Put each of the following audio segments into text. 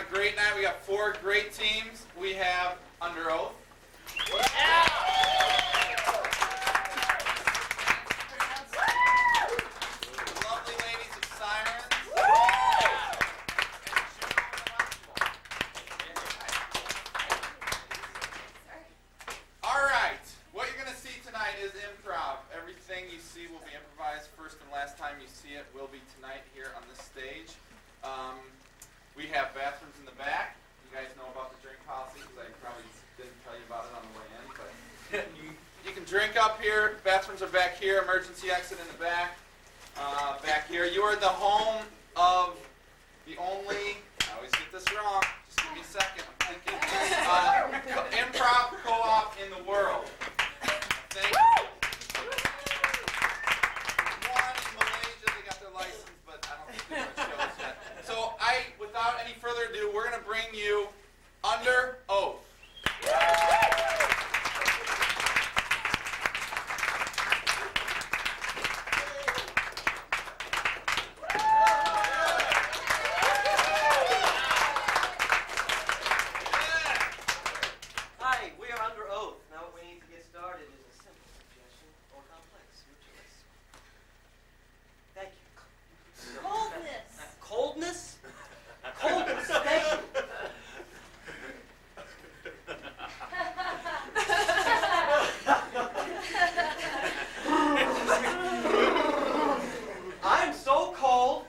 a great night. We got 4 great teams. We have Under Oath. Yeah. Lovely ladies of Sirens. All right. What you're going to see tonight is improv. Everything you see will be improvised. First and last time you see it will be tonight here on this stage. We have bathrooms in the back. You guys know about the drink policy because I probably didn't tell you about it on the way in. But you can drink up here. Bathrooms are back here. Emergency exit in the back. Back here. You are the home of the only, I always get this wrong, just give me a second, I'm thinking, improv co-op in the world. Thank you. One in Malaysia, they got their license, but I don't think they're doing shows yet. So without any further ado, we're going to bring you Under Oath. Hi, we are under oath. Now what we need to get started is a simple suggestion or complex, your choice. Thank you. Coldness. Coldness? Coldness, thank you. I'm so cold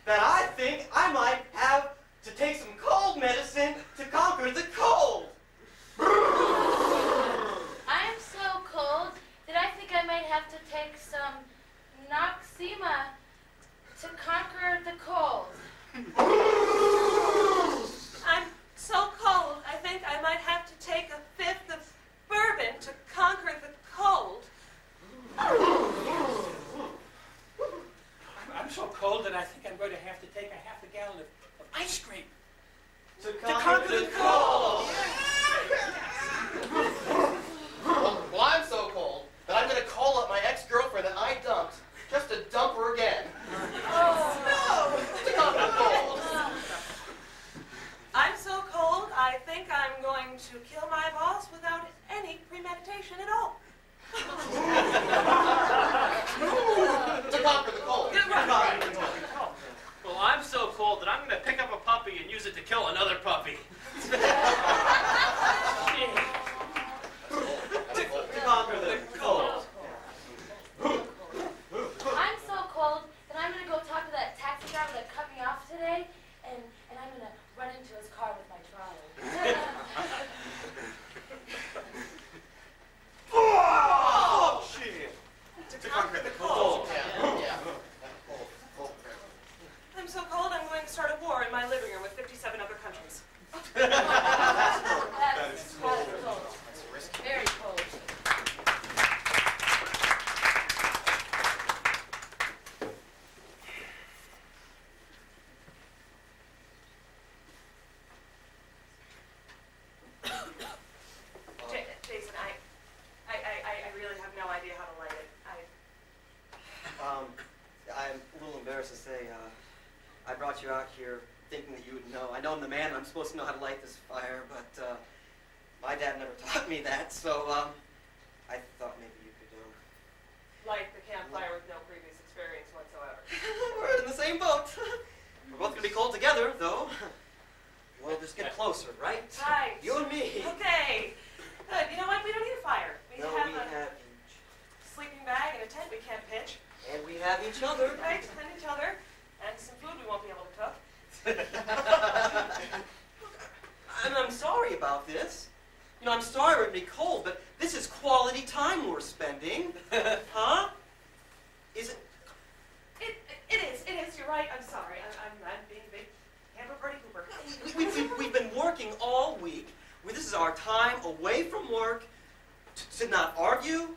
that I think I might have to take some cold medicine to conquer the cold. I'm so cold that I think I might have to take some Noxema to conquer the cold. I'm so cold, I think I might have to take a 5th of bourbon to conquer the cold. I'm so cold that I think I'm going to have to take a half a gallon of ice cream. To conquer the cold. Well, I'm so cold that I'm going to call up my ex-girlfriend that I dumped just to dump her again. Oh, To conquer the cold. I'm so cold, I think I'm going to kill my boss without any premeditation at all. To conquer the cold. Good one. Well, I'm so cold that I'm going to pick up a puppy and use it to kill another puppy. To conquer the cold. I'm so cold that I'm going to go talk to that taxi driver that cut me off today, and I'm going to run into his car with my trolley. Oh, shit. To conquer the cold. Yeah. I'm so cold, I'm going to start a war in my living room with 57 other countries. That's cold. Very cold. Jason, I really have no idea how to light it. I'm a little embarrassed to say, I brought you out here thinking that you would know. I know I'm the man, I'm supposed to know how to light this fire, but my dad never taught me that, so I thought maybe you could Light the campfire with no previous experience whatsoever. We're in the same boat. We're both going to be cold together, though. We'll just get closer, right? Right. You and me. Okay. Good. You know what? We don't need a fire. We No, have we a have each. sleeping bag and a tent we can't pitch. And we have each other. Right? And each other. And some food we won't be able to cook. And I'm sorry about this. You know, I'm sorry we're going to be cold, but this is quality time we're spending. Huh? Is it? It is. You're right. I'm sorry. I'm being a big Hamper Birdie Cooper. We've been working all week. This is our time away from work to not argue,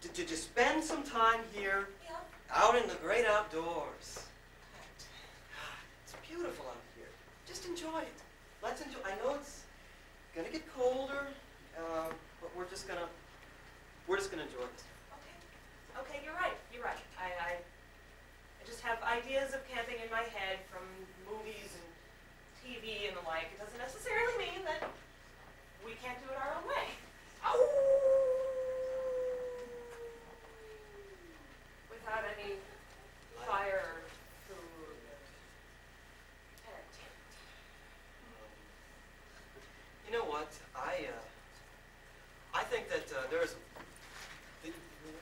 to just spend some time here out in the great outdoors. It's beautiful out here. Just enjoy it. Let's enjoy. I know it's gonna get colder, but we're just gonna enjoy it. Okay. You're right. I just have ideas of camping in my head from movies and TV and the like, it doesn't necessarily mean that we can't do it our own way. Without any fire, food, entertainment. You know what? I think that there's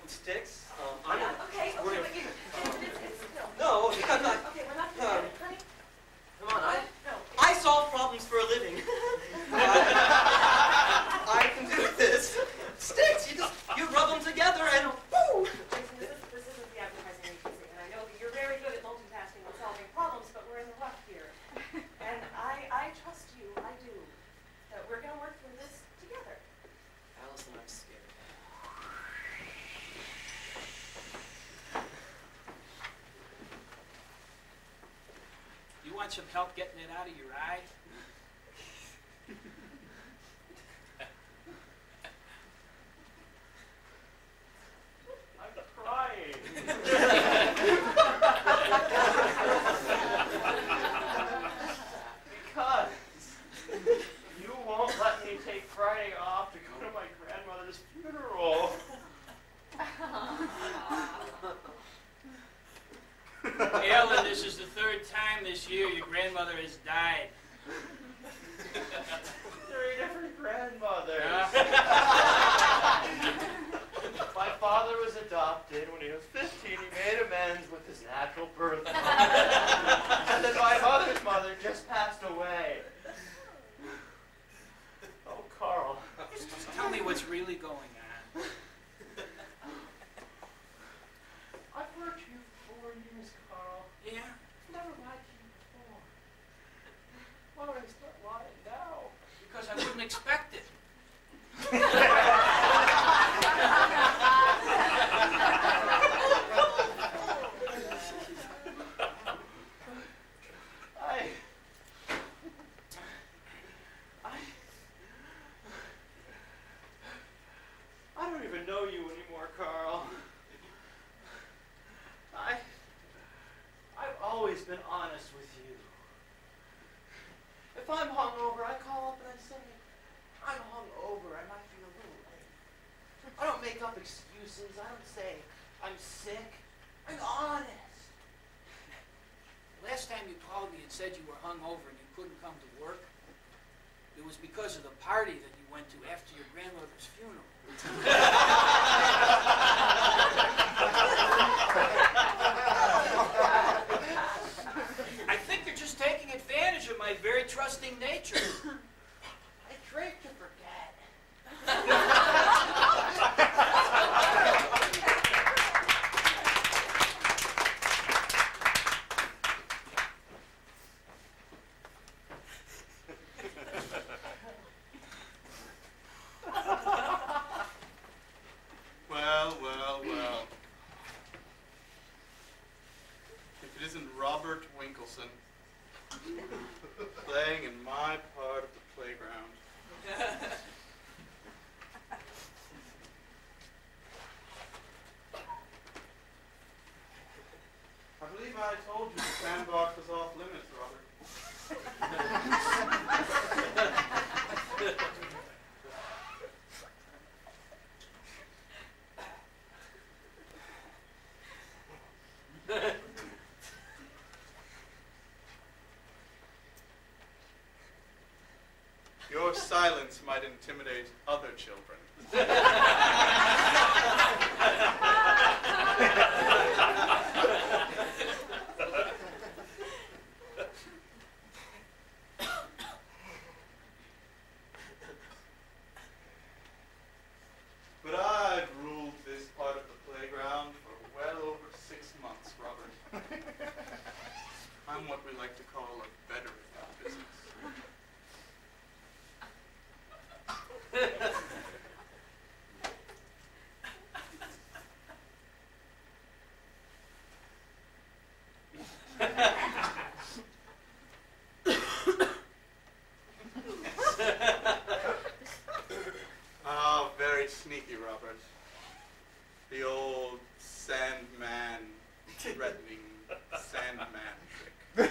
sticks. I'm Yeah, okay, we're but no, because okay, we're not doing it, honey. come on, No. I solve problems for a living. I can do this. Sticks, you rub them together and woo! Jason, this isn't the advertising agency, and I know that you're very good at multitasking and solving problems, but we're in the rough here. And I trust you, I do, that we're going to work through this together. Allison, I'm scared. You want some help getting it out of your eye? I'm crying. Because you won't let me take Friday off to go to my grandmother's funeral. Ellen, this is the third time this year your grandmother has died. 3 different grandmothers. Yeah. My father was adopted. When he was 15, he made amends with his natural birth mother. And then my mother's mother just passed away. Oh, Carl. Just tell me what's really going on. I've worked here for 4 years, Carl. Yeah? Never lied to you before. Why would I start lying now? Because I wouldn't expect it. I don't even know you anymore, Carl. I've always been honest with you. If I'm hungover, I call up and I say, I'm hungover, I might be a little late. I don't make up excuses. I don't say, I'm sick. I'm honest. Last time you called me and said you were hungover and you couldn't come to work, it was because of the party that you went to after your grandmother's funeral. I think you're just taking advantage of my very trusting nature. I drink to forget. Well. If it isn't Robert Winkleson playing in my part of the playground. I believe I told you the sandbox was off limits, Robert. Your silence might intimidate other children. But I've ruled this part of the playground for well over 6 months, Robert. I'm what we like to call a veteran in business. Oh, very sneaky, Robert. The old Sandman, threatening Sandman trick.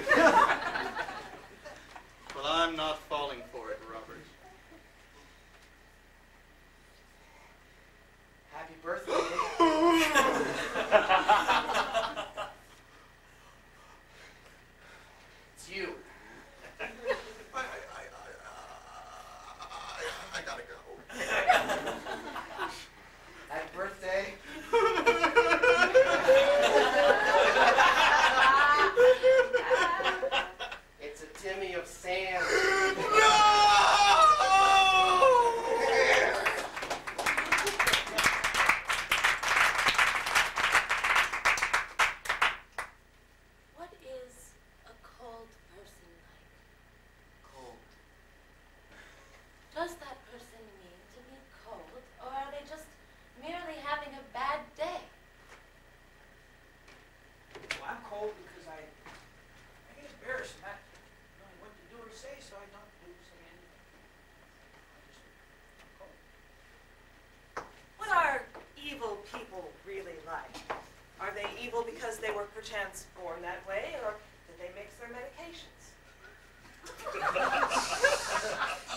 evil because they were perchance born that way, or did they mix their medications?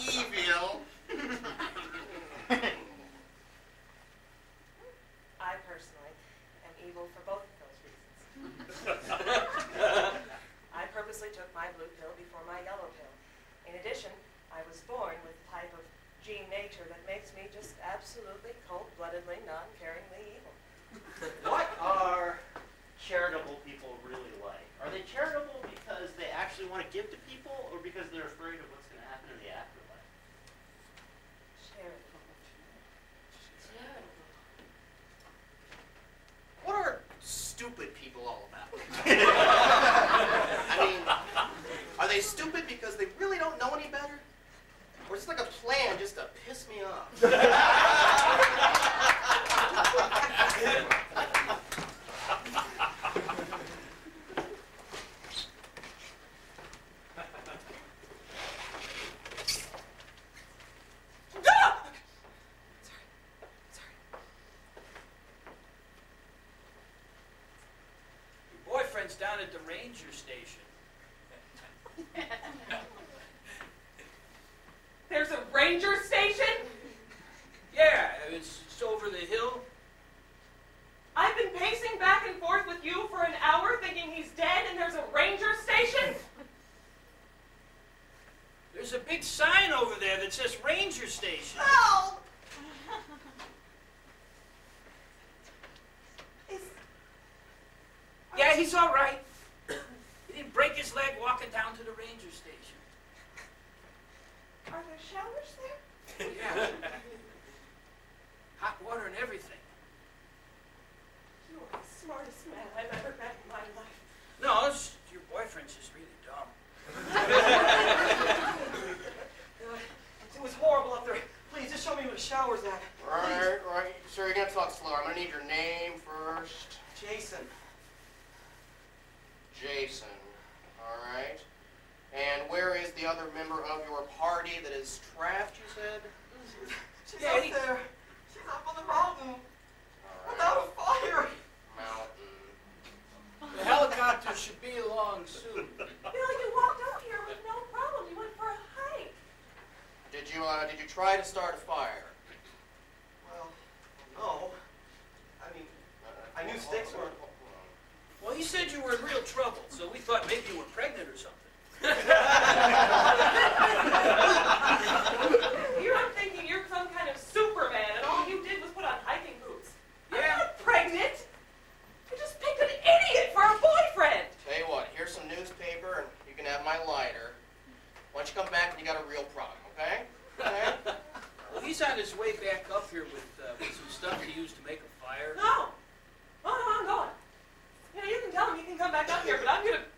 Evil. I personally am evil for both of those reasons. I purposely took my blue pill before my yellow pill. In addition, I was born with the type of gene nature that makes me just absolutely cold-bloodedly, non-caringly evil. What are charitable people really like? Are they charitable because they actually want to give to people, or because they're afraid of what's going to happen in the afterlife? Charitable. What are stupid people all about? I mean, are they stupid because they really don't know any better? Or is it like a plan just to piss me off? Your boyfriend's down at the ranger station. There's a ranger station? Yeah, it's over the hill. I've been pacing back and forth with you for an hour thinking he's dead and there's a ranger station? There's a big sign over there that says ranger station. Help! Yeah, he's all right. He didn't break his leg walking down to the ranger station. Are there showers there? Yeah. Hot water and everything. You are the smartest man I've ever met in my life. No, your boyfriend's just really dumb. It was horrible up there. Please, just show me where the shower's at. Right. Sir, you're going to talk slower. I'm going to need your name first. Jason. Jason. All right. And where is the other member of your party that is trapped, you said? She's Yeah, up there. She's up on the mountain. Without a fire. Mountain. The helicopter should be along soon. Bill, you walked up here with no problem. You went for a hike. Did you try to start a fire? Well, no. I mean, I knew sticks were... Well, you said you were in real trouble, so we thought maybe you were pregnant or something. I'm thinking you're some kind of Superman, and all you did was put on hiking boots. Yeah. I'm not pregnant. I just picked an idiot for a boyfriend. Tell you what, here's some newspaper, and you can have my lighter. Why don't you come back when you got a real problem, okay? Okay? Well, he's on his way back up here with some stuff he used to make a fire. No. Oh, no, I'm going. Yeah, you can tell him he can come back up here, but I'm going to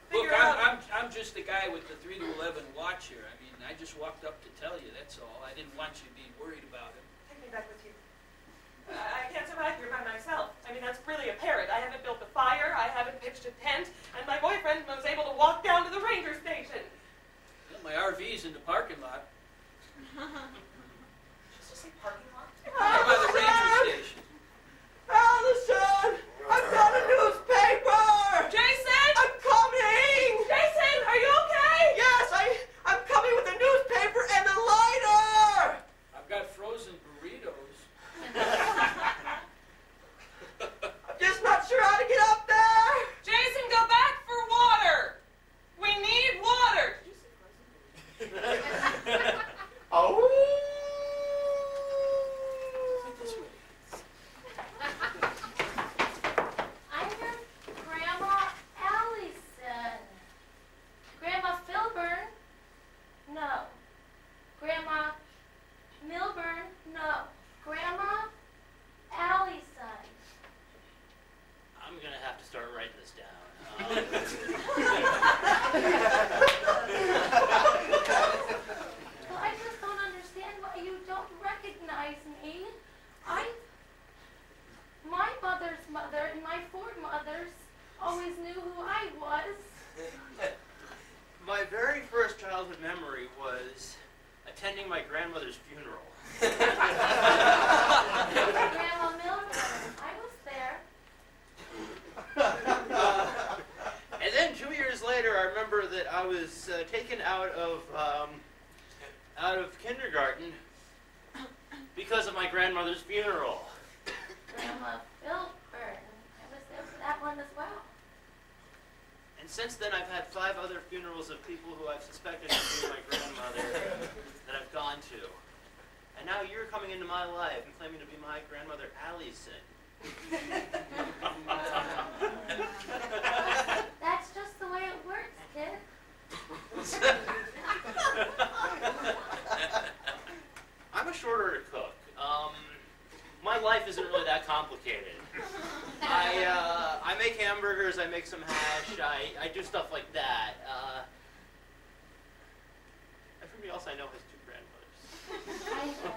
Look, figure out... I'm just the guy with the 3 to 11 watch here. I mean, I just walked up to tell you, that's all. I didn't want you to be worried about him. Take me back with you. I can't survive here by myself. I mean, that's really apparent. I haven't built a fire, I haven't pitched a tent, and my boyfriend was able to walk down to the ranger station. Well, my RV's in the parking lot. Just to say parking lot? How by the ranger station? Allison! I've got a newspaper! Jason! I'm coming! Jason, are you okay? Yes, I'm coming with the newspaper and the lighter! I've got frozen burritos. I'm just not sure how to get up there! Jason, go back for water! We need water! Did you say frozen? Oh! Right this way. I'm Grandma Allison. Grandma Filburn? No. Grandma Milburn? No. Grandma Allison. I'm going to have to start writing this down. Well, I just don't understand why you don't recognize me. My mother's mother and my 4 mothers always knew who I was. My very first childhood memory was attending my grandmother's funeral. Grandma Milburn, I was there. I was taken out of kindergarten because of my grandmother's funeral. Grandma Filbert. I was there for that one as well. And since then, I've had 5 other funerals of people who I've suspected of being my grandmother that I've gone to. And now you're coming into my life and claiming to be my grandmother, Allison. That's just the way it works, kid. I'm a short-order cook. My life isn't really that complicated. I make hamburgers, I make some hash, I do stuff like that. Everybody else I know has 2 grandmothers. I know.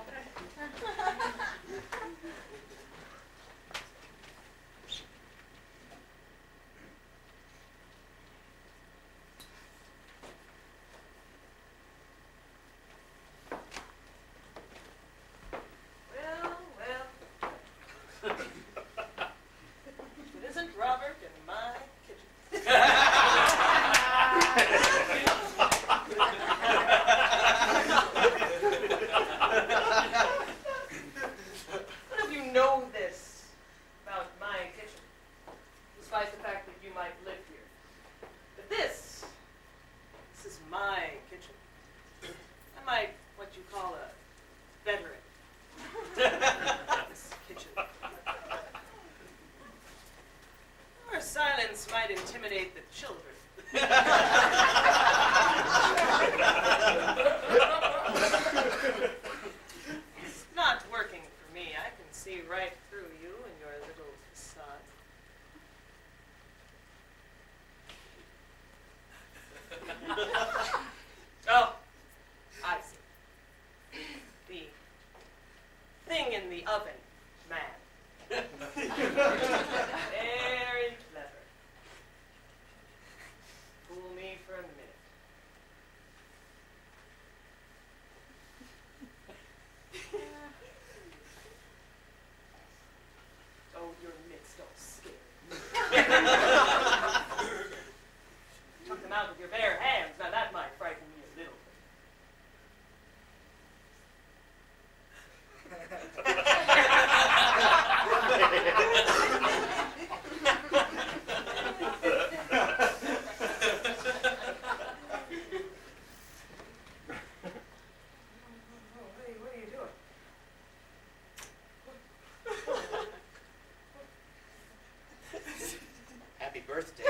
It isn't Robert in my kitchen. What if you know this about my kitchen, despite the fact that you might live here? But this is my kitchen. I might what you call a veteran. This kitchen. Our silence might intimidate the children. It's not working for me. I can see right through you and your little facade. Oh, I see. The thing in the oven, man. Very clever. Fool me for a minute. Oh, your mitts don't scare me. Took them out with your bare hands. Now that might frighten me a little What are you doing? Happy birthday.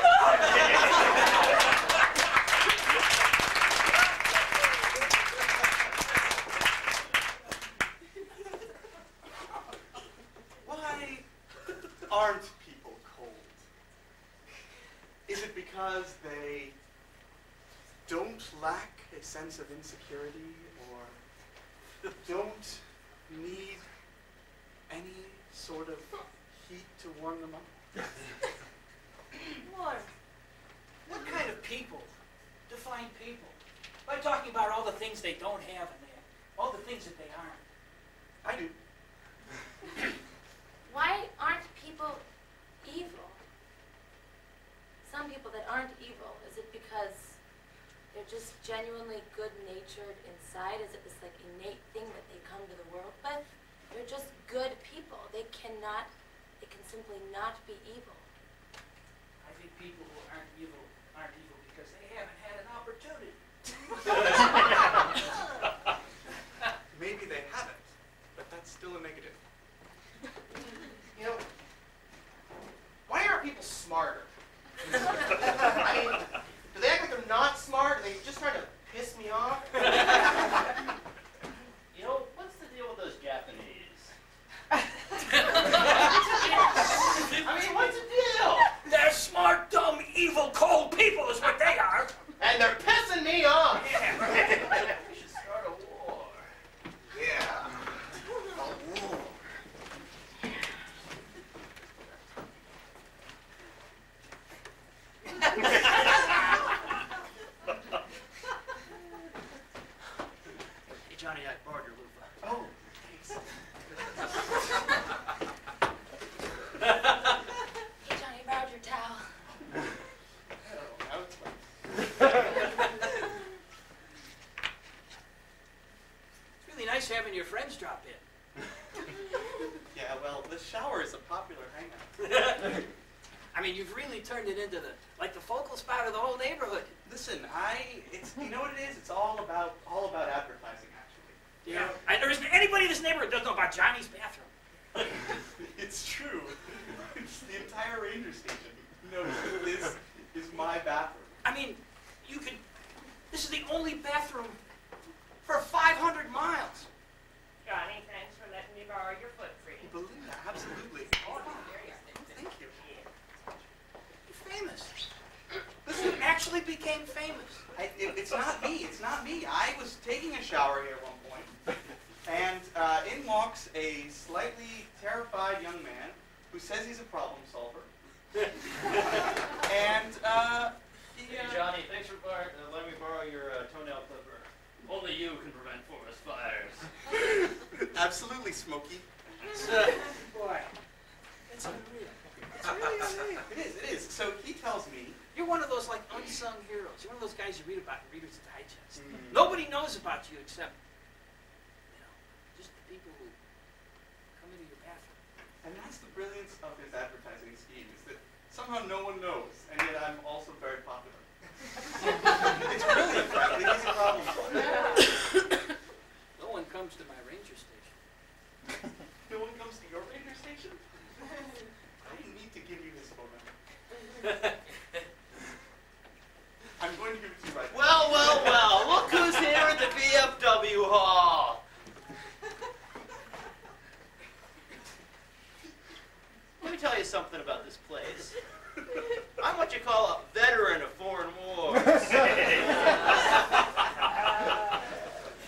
Why aren't people cold? Is it because they don't lack a sense of insecurity or don't need any sort of heat to warm them up? Warm. What kind of people? Define people. By talking about all the things they don't have in there. All the things that they aren't. I do. Why aren't people evil? Some people that aren't evil, is it because they're just genuinely good-natured inside? Is it this like innate thing that they come to the world with? They're just good people. They can simply not be evil. I think people who aren't evil because they haven't had an opportunity. Maybe they haven't, but that's still a negative. You know, why aren't people smarter? I mean, do they act like they're not smart? Are they just trying to piss me off? You know, what's the deal with those Japanese? I mean, what's the deal? when your friends drop in. Yeah, well, the shower is a popular hangout. I mean, you've really turned it into the focal spot of the whole neighborhood. Listen, you know what it is? It's all about advertising, actually. Yeah. And there isn't anybody in this neighborhood who doesn't know about Johnny's bathroom. It's true. It's the entire ranger station. No, this is my bathroom. I mean, this is the only bathroom for 500 miles. Johnny, thanks for letting me borrow your foot cream. Belinda, absolutely. Thank you. You're famous. Listen, you actually became famous. It's not me. It's not me. I was taking a shower here at one point, and in walks a slightly terrified young man who says he's a problem solver. And Hey, Johnny, thanks for letting me borrow your toenail clipper. Only you can prevent forest fires. Absolutely, Smokey. Boy, it's unreal. It's really unreal. It is. So he tells me. You're one of those unsung heroes. You're one of those guys you read about in Reader's Digest. Nobody knows about you except, just the people who come into your bathroom. And that's the brilliance of his advertising scheme, is that somehow no one knows, and yet I'm also very popular. It's brilliant, frankly. He's a problem solver. No one comes to my ranger station. No one comes to your ranger station? I didn't need to give you his phone number. I'm going to give it to you right now. Well, look who's here at the VFW Hall. Let me tell you something about this place. I'm what you call a veteran of foreign wars.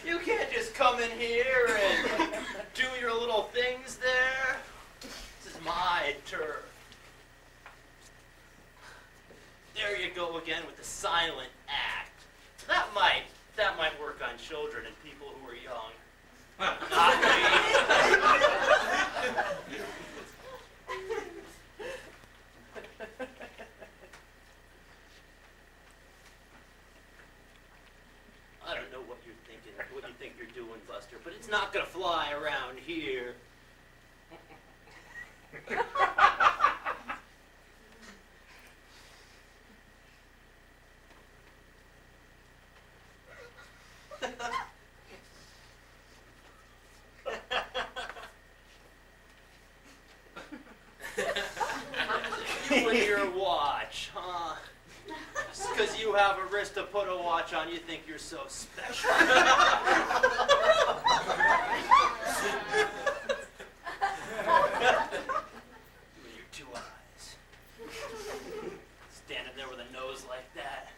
You can't just come in here and do your little things there. This is my turf. There you go again with the silent act. That might work on children and people who are young. Not me. I don't know what you're thinking, what you think you're doing, Buster, but it's not gonna fly around here. You and your watch, huh? Just because you have a wrist to put a watch on, you think you're so special. You and your two eyes. Standing there with a nose like that.